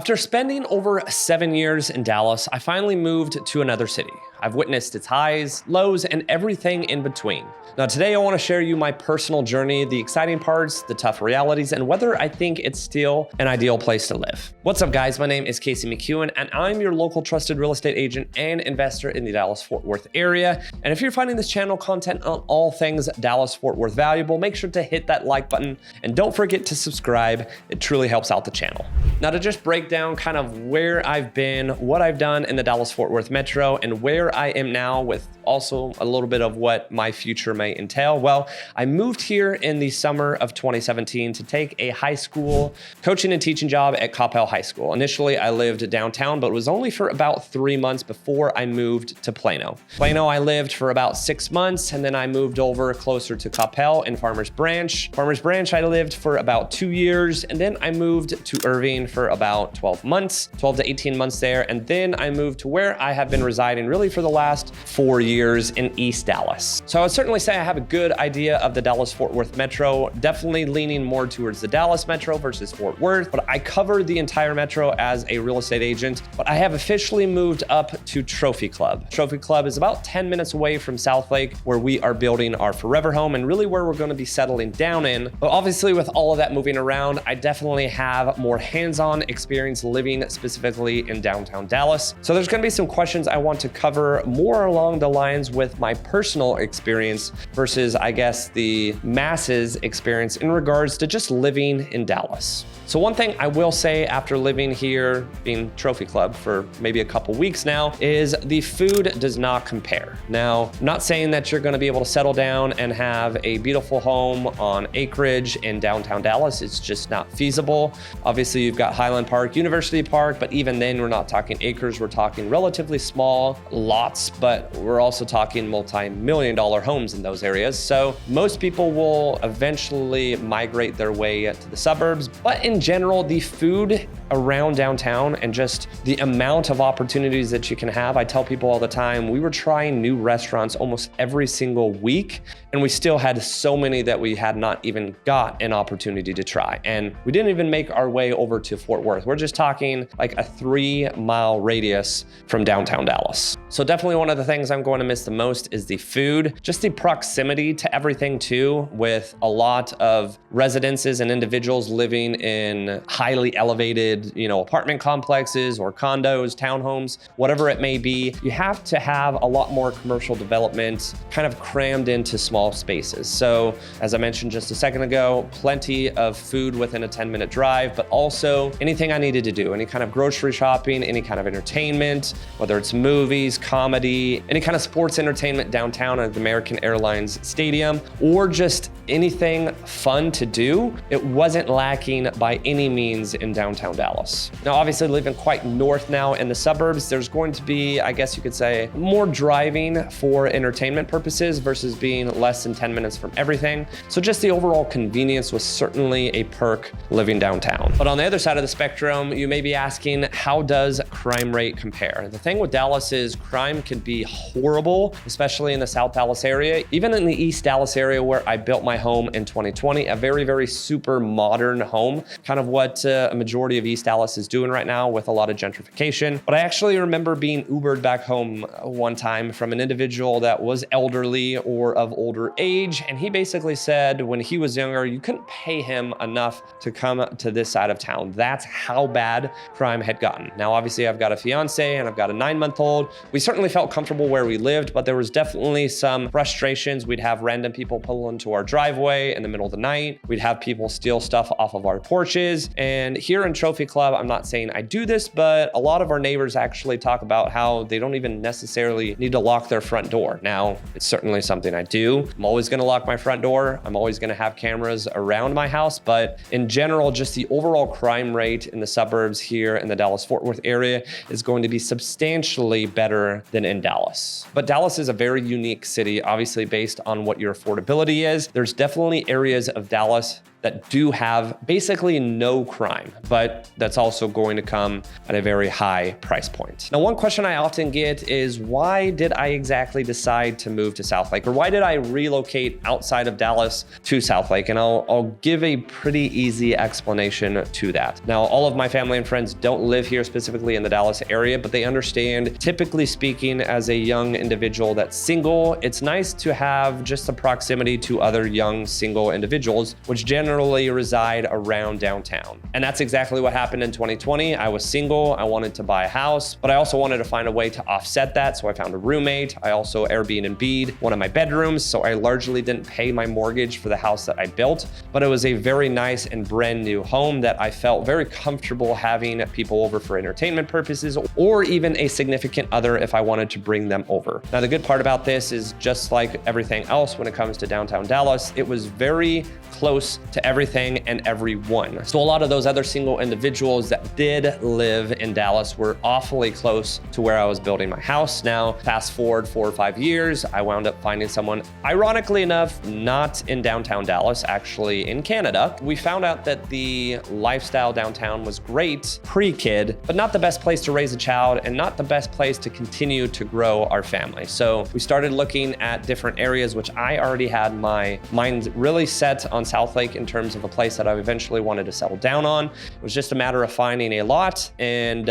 After spending over 7 years in Dallas, I finally moved to another city. I've witnessed its highs, lows, and everything in between. Now today I want to share you my personal journey, the exciting parts, the tough realities, and whether I think it's still an ideal place to live. What's up guys, my name is Casey McEwen, and I'm your local trusted real estate agent and investor in the Dallas-Fort Worth area. And if you're finding this channel content on all things Dallas-Fort Worth valuable, make sure to hit that like button and don't forget to subscribe. It truly helps out the channel. Now to just break down kind of where I've been, what I've done in the Dallas-Fort Worth metro, and where I am now with also a little bit of what my future may entail. Well, I moved here in the summer of 2017 to take a high school coaching and teaching job at Coppell High School. Initially, I lived downtown, but it was only for about 3 months before I moved to Plano. Plano, I lived for about 6 months, and then I moved over closer to Coppell in Farmers Branch. Farmers Branch, I lived for about 2 years, and then I moved to Irving for about 12 months, 12 to 18 months there, and then I moved to where I have been residing really for the last 4 years in East Dallas. So I would certainly say I have a good idea of the Dallas-Fort Worth metro, definitely leaning more towards the Dallas metro versus Fort Worth, but I cover the entire metro as a real estate agent. But I have officially moved up to Trophy Club. Trophy Club is about 10 minutes away from South Lake, where we are building our forever home and really where we're going to be settling down in. But obviously with all of that moving around, I definitely have more hands-on experience living specifically in downtown Dallas. So there's going to be some questions I want to cover more along the lines with my personal experience versus, I guess, the masses experience in regards to just living in Dallas. So one thing I will say after living here, being Trophy Club for maybe a couple weeks now, is the food does not compare. Now, I'm not saying that you're going to be able to settle down and have a beautiful home on acreage in downtown Dallas. It's just not feasible. Obviously, you've got Highland Park, University Park, but even then we're not talking acres. We're talking relatively small lots, but we're also talking multi-million-dollar homes in those areas. So most people will eventually migrate their way to the suburbs, but in general, the food around downtown and just the amount of opportunities that you can have. I tell people all the time, we were trying new restaurants almost every single week, and we still had so many that we had not even got an opportunity to try. And we didn't even make our way over to Fort Worth. We're just talking like a 3-mile radius from downtown Dallas. So definitely one of the things I'm going to miss the most is the food, just the proximity to everything too, with a lot of residences and individuals living in highly elevated, apartment complexes or condos, townhomes, whatever it may be. You have to have a lot more commercial development kind of crammed into small spaces. So as I mentioned just a second ago, plenty of food within a 10-minute drive, but also anything I needed to do, any kind of grocery shopping, any kind of entertainment, whether it's movies, comedy, any kind of sports entertainment downtown at the American Airlines Stadium, or just anything fun to do. It wasn't lacking by any means in downtown Dallas. Now, obviously living quite north now in the suburbs, there's going to be, I guess you could say, more driving for entertainment purposes versus being less than 10 minutes from everything. So just the overall convenience was certainly a perk living downtown. But on the other side of the spectrum, you may be asking, how does crime rate compare? The thing with Dallas is crime can be horrible, especially in the South Dallas area. Even in the East Dallas area where I built my home in 2020, a very, very super modern home, kind of what a majority of East Dallas is doing right now with a lot of gentrification. But I actually remember being Ubered back home one time from an individual that was elderly or of older age. And he basically said when he was younger, you couldn't pay him enough to come to this side of town. That's how bad crime had gotten. Now, obviously I've got a fiance and I've got a 9-month-old. We certainly felt comfortable where we lived, but there was definitely some frustrations. We'd have random people pull into our driveway in the middle of the night. We'd have people steal stuff off of our porches. And here in Trophy Club, I'm not saying I do this, but a lot of our neighbors actually talk about how they don't even necessarily need to lock their front door. Now, it's certainly something I do. I'm always gonna lock my front door. I'm always gonna have cameras around my house, but in general, just the overall crime rate in the suburbs here in the Dallas-Fort Worth area is going to be substantially better than in Dallas. But Dallas is a very unique city, obviously based on what your affordability is. There's definitely areas of Dallas that do have basically no crime, but that's also going to come at a very high price point. Now, one question I often get is, why did I exactly decide to move to Southlake? Or why did I relocate outside of Dallas to Southlake? And I'll give a pretty easy explanation to that. Now, all of my family and friends don't live here specifically in the Dallas area, but they understand, typically speaking, as a young individual that's single, it's nice to have just the proximity to other young single individuals, which generally reside around downtown. And that's exactly what happened in 2020. I was single, I wanted to buy a house, but I also wanted to find a way to offset that. So I found a roommate. I also Airbnb'd one of my bedrooms. So I largely didn't pay my mortgage for the house that I built, but it was a very nice and brand new home that I felt very comfortable having people over for entertainment purposes, or even a significant other if I wanted to bring them over. Now, the good part about this is, just like everything else when it comes to downtown Dallas, it was very close to everything and everyone. So a lot of those other single individuals that did live in Dallas were awfully close to where I was building my house. Now, fast forward 4 or 5 years, I wound up finding someone, ironically enough, not in downtown Dallas, actually in Canada. We found out that the lifestyle downtown was great pre-kid, but not the best place to raise a child and not the best place to continue to grow our family. So we started looking at different areas, which I already had my mind really set on Southlake in terms of a place that I eventually wanted to settle down on. It was just a matter of finding a lot and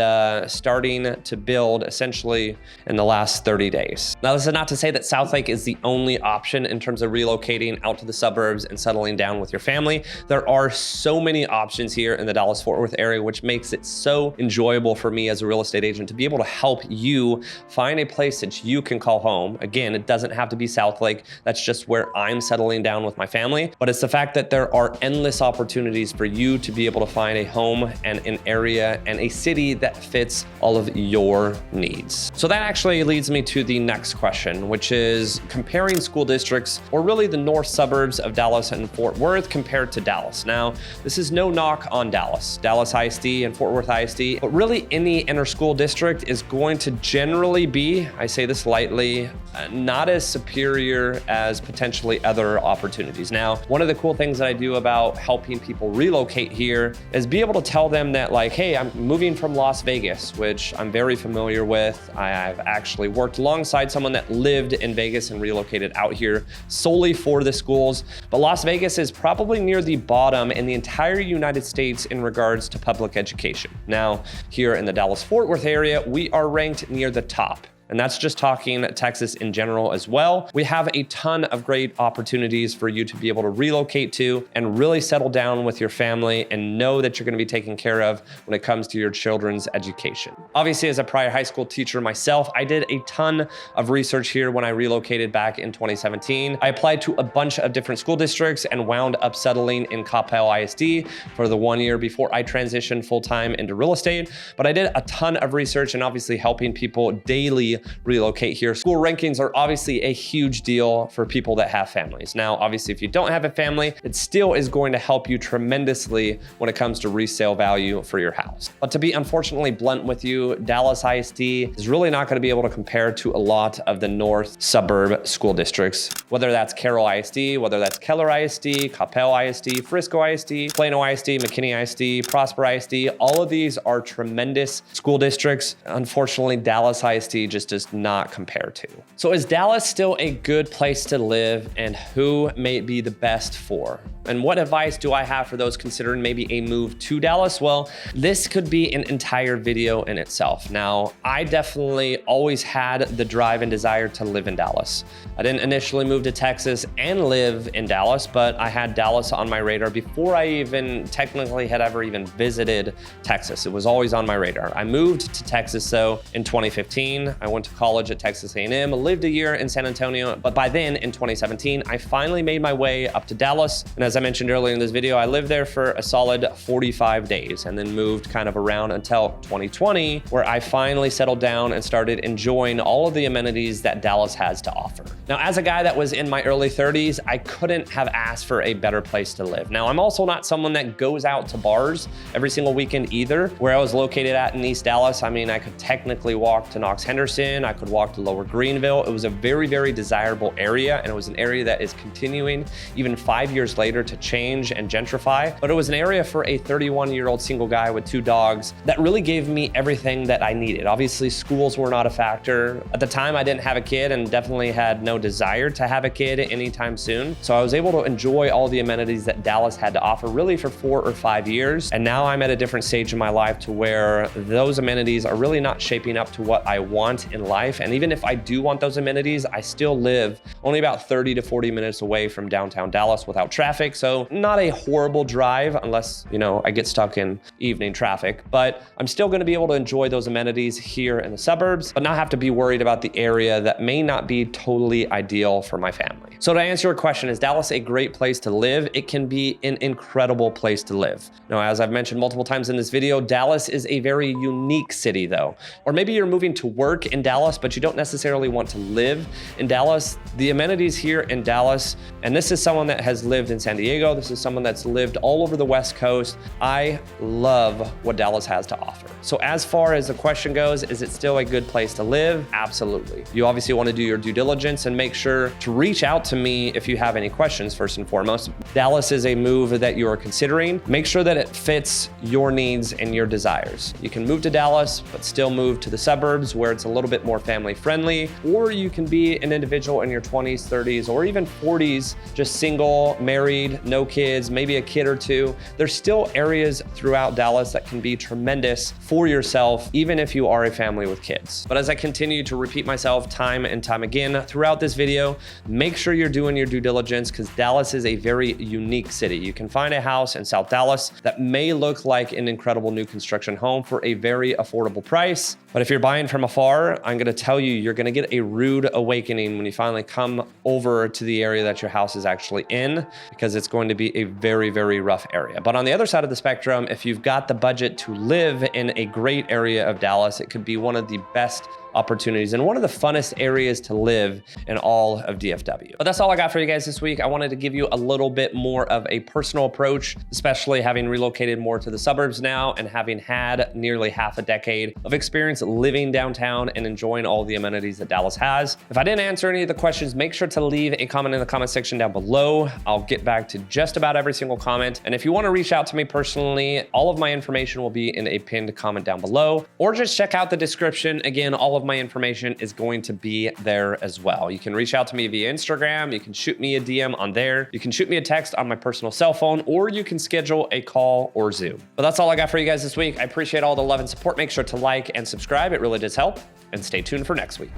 starting to build essentially in the last 30 days. Now, this is not to say that Southlake is the only option in terms of relocating out to the suburbs and settling down with your family. There are so many options here in the Dallas-Fort Worth area, which makes it so enjoyable for me as a real estate agent to be able to help you find a place that you can call home. Again, it doesn't have to be Southlake. That's just where I'm settling down with my family. But it's the fact that there are endless opportunities for you to be able to find a home and an area and a city that fits all of your needs. So that actually leads me to the next question, which is comparing school districts, or really the north suburbs of Dallas and Fort Worth compared to Dallas. Now, this is no knock on Dallas ISD and Fort Worth ISD, but really any inner school district is going to generally be, I say this lightly, not as superior as potentially other opportunities. Now, one of the cool things that I do about helping people relocate here is be able to tell them that, like, hey, I'm moving from Las Vegas, which I'm very familiar with. I've actually worked alongside someone that lived in Vegas and relocated out here solely for the schools. But Las Vegas is probably near the bottom in the entire United States in regards to public education. Now, here in the Dallas-Fort Worth area, we are ranked near the top. And that's just talking Texas in general as well. We have a ton of great opportunities for you to be able to relocate to and really settle down with your family and know that you're going to be taken care of when it comes to your children's education. Obviously, as a prior high school teacher myself, I did a ton of research here when I relocated back in 2017. I applied to a bunch of different school districts and wound up settling in Coppell ISD for the 1 year before I transitioned full-time into real estate. But I did a ton of research and obviously helping people daily relocate here. School rankings are obviously a huge deal for people that have families. Now, obviously, if you don't have a family, it still is going to help you tremendously when it comes to resale value for your house. But to be unfortunately blunt with you, Dallas ISD is really not going to be able to compare to a lot of the north suburb school districts, whether that's Carroll ISD, whether that's Keller ISD, Coppell ISD, Frisco ISD, Plano ISD, McKinney ISD, Prosper ISD. All of these are tremendous school districts. Unfortunately, Dallas ISD just does not compare to. So is Dallas still a good place to live, and who may it be the best for? And what advice do I have for those considering maybe a move to Dallas? Well, this could be an entire video in itself. Now, I definitely always had the drive and desire to live in Dallas. I didn't initially move to Texas and live in Dallas, but I had Dallas on my radar before I even technically had ever even visited Texas. It was always on my radar. I moved to Texas, though, in 2015. I went to college at Texas A&M, lived a year in San Antonio, but by then, in 2017, I finally made my way up to Dallas. And as I mentioned earlier in this video, I lived there for a solid 45 days and then moved kind of around until 2020, where I finally settled down and started enjoying all of the amenities that Dallas has to offer. Now, as a guy that was in my early 30s, I couldn't have asked for a better place to live. Now, I'm also not someone that goes out to bars every single weekend either. Where I was located at in East Dallas, I mean, I could technically walk to Knox Henderson Hampton, I could walk to Lower Greenville. It was a very, very desirable area, and it was an area that is continuing even 5 years later to change and gentrify. But it was an area for a 31-year-old single guy with 2 dogs that really gave me everything that I needed. Obviously, schools were not a factor. At the time, I didn't have a kid and definitely had no desire to have a kid anytime soon. So I was able to enjoy all the amenities that Dallas had to offer really for 4 or 5 years. And now I'm at a different stage in my life to where those amenities are really not shaping up to what I want in life. And even if I do want those amenities, I still live only about 30 to 40 minutes away from downtown Dallas without traffic. So not a horrible drive unless, I get stuck in evening traffic, but I'm still going to be able to enjoy those amenities here in the suburbs, but not have to be worried about the area that may not be totally ideal for my family. So to answer your question, is Dallas a great place to live? It can be an incredible place to live. Now, as I've mentioned multiple times in this video, Dallas is a very unique city though. Or maybe you're moving to work in Dallas, but you don't necessarily want to live in Dallas. The amenities here in Dallas, and this is someone that has lived in San Diego, this is someone that's lived all over the West Coast. I love what Dallas has to offer. So as far as the question goes, is it still a good place to live? Absolutely. You obviously want to do your due diligence and make sure to reach out to me if you have any questions first and foremost. Dallas is a move that you are considering. Make sure that it fits your needs and your desires. You can move to Dallas, but still move to the suburbs where it's a little bit more family friendly, or you can be an individual in your 20s, 30s, or even 40s, just single, married, no kids, maybe a kid or two. There's still areas throughout Dallas that can be tremendous for yourself, even if you are a family with kids. But as I continue to repeat myself time and time again throughout this video, make sure you're doing your due diligence because Dallas is a very unique city. You can find a house in South Dallas that may look like an incredible new construction home for a very affordable price. But if you're buying from afar, I'm gonna tell you, you're gonna get a rude awakening when you finally come over to the area that your house is actually in, because it's going to be a very, very rough area. But on the other side of the spectrum, if you've got the budget to live in a great area of Dallas, it could be one of the best opportunities and one of the funnest areas to live in all of DFW. But that's all I got for you guys this week. I wanted to give you a little bit more of a personal approach, especially having relocated more to the suburbs now and having had nearly half a decade of experience living downtown and enjoying all the amenities that Dallas has. If I didn't answer any of the questions, make sure to leave a comment in the comment section down below. I'll get back to just about every single comment. And if you want to reach out to me personally, all of my information will be in a pinned comment down below, or just check out the description. Again, all of my information is going to be there as well. You can reach out to me via Instagram. You can shoot me a DM on there. You can shoot me a text on my personal cell phone, or you can schedule a call or Zoom. But that's all I got for you guys this week. I appreciate all the love and support. Make sure to like and subscribe. It really does help. And stay tuned for next week.